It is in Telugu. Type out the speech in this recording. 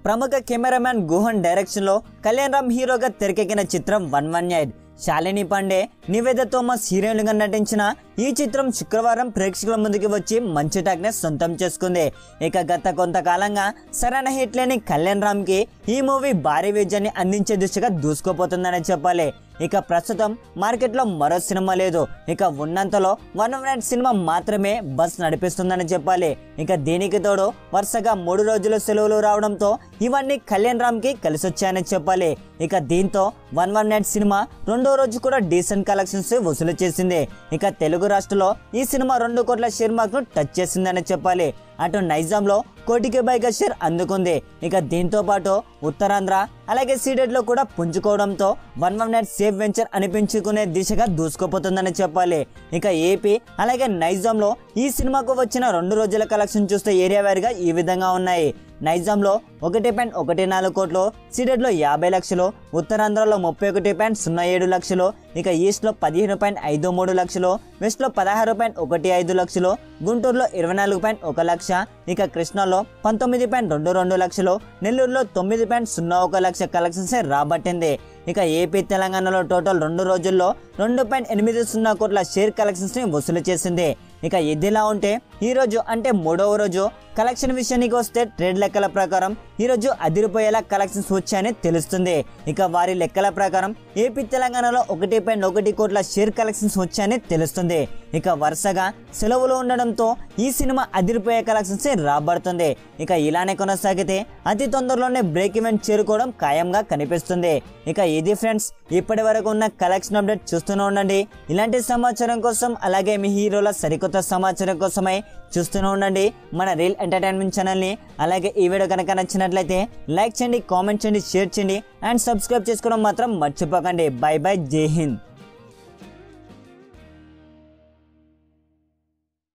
ప్రముఖ కెమెరామ్యాన్ గుహన్ డైరెక్షన్ లో కళ్యాణ్ రామ్ హీరోగా తెరకెక్కిన చిత్రం 118. శాలిని పాండే, నివేద థోమస్ హీరోయిన్గా నటించిన ఈ చిత్రం శుక్రవారం ప్రేక్షకుల ముందుకు వచ్చి మంచి టాక్ ని సొంతం చేసుకుంది. ఇక గత కొంతకాలంగా సరైన హిట్ లేని కళ్యాణ్ రామ్ కి ఈ మూవీ భారీ విజయాన్ని అందించే దిశగా దూసుకుపోతుందని చెప్పాలి. ఇక ప్రస్తుతం మార్కెట్ లో మరో సినిమా లేదు. ఇక ఉన్నంతలో 118 సినిమా మాత్రమే బస్ నడిపిస్తుందని చెప్పాలి. ఇక దీనికి తోడు వరుసగా 3 రోజుల సెలవులు రావడంతో ఇవన్నీ కళ్యాణ్ రామ్ కి కలిసొచ్చాయని చెప్పాలి. ఇక దీంతో 118 సినిమా రెండో రోజు కూడా డీసెంట్ కలెక్షన్స్ వసూలు చేసింది. ఇక తెలుగు రాష్ట్రంలో ఈ సినిమా 2 కోట్ల షేర్ మార్క్ ను టచ్ చేసిందని చెప్పాలి. అటు నైజాంలో 1 కోటికి పైగా షేర్ అందుకుంది. ఇక దీంతో పాటు ఉత్తరాంధ్ర అలాగే సీడెడ్ లో కూడా పుంజుకోవడంతో 118 సేఫ్ వెంచర్ అనిపించుకునే దిశగా దూసుకుపోతుందని చెప్పాలి. ఇక ఏపీ అలాగే నైజాంలో ఈ సినిమాకు వచ్చిన 2 రోజుల కలెక్షన్ చూస్తే ఏరియా వారీగా ఈ విధంగా ఉన్నాయి. నైజాంలో 1.14 కోట్లు, సీడెడ్ లో 50 లక్షలు, ఉత్తరాంధ్రలో 31.07 లక్షలు, ఇక ఈస్ట్ లో 15.53 లక్షలు, వెస్ట్ లో 16.15 లక్షలు, గుంటూరులో 24.1 లక్ష, ఇక కృష్ణాలో 19.22 లక్షలు, నెల్లూరులో 9.01 లక్ష కలెక్షన్స్ రాబట్టింది. ఇక ఏపీ తెలంగాణలో టోటల్ 2 రోజుల్లో 2.80 కోట్ల షేర్ కలెక్షన్స్ ని వసూలు చేసింది. ఇక ఇదిలా ఉంటే ఈ రోజు అంటే 3వ రోజు కలెక్షన్ విషయానికి వస్తే ట్రేడ్ లెక్కల ప్రకారం ఈ రోజు అదిరిపోయేలా కలెక్షన్స్ వచ్చాయని తెలుస్తుంది. ఇక వారి లెక్కల ప్రకారం ఏపీ తెలంగాణలో 1.1 కోట్ల షేర్ కలెక్షన్స్ వచ్చాయని తెలుస్తుంది. ఇక వరుసగా సెలవులు ఉండడంతో ఈ సినిమా అదిరిపోయే కలెక్షన్స్ రాబడుతుంది. ఇక ఇలానే కొనసాగితే అతి తొందరలోనే బ్రేక్ ఈవెన్ చేరుకోవడం ఖాయంగా కనిపిస్తుంది. ఇక ఇది ఫ్రెండ్స్ ఇప్పటి వరకు ఉన్న కలెక్షన్ అప్డేట్ చూస్తూనే ఉండండి. ఇలాంటి సమాచారం కోసం అలాగే మీ హీరోల సరికొత్త సమాచారం కోసమై చూస్తూనే ఉండండి మన రీల్ ఎంటర్టైన్మెంట్ ఛానల్ని. అలాగే ఈ వీడియో కనుక నచ్చినట్లయితే లైక్ చేయండి, కామెంట్ చేయండి, షేర్ చేయండి అండ్ సబ్స్క్రైబ్ చేసుకోవడం మాత్రం మర్చిపోకండి. బై బై, జై హింద్.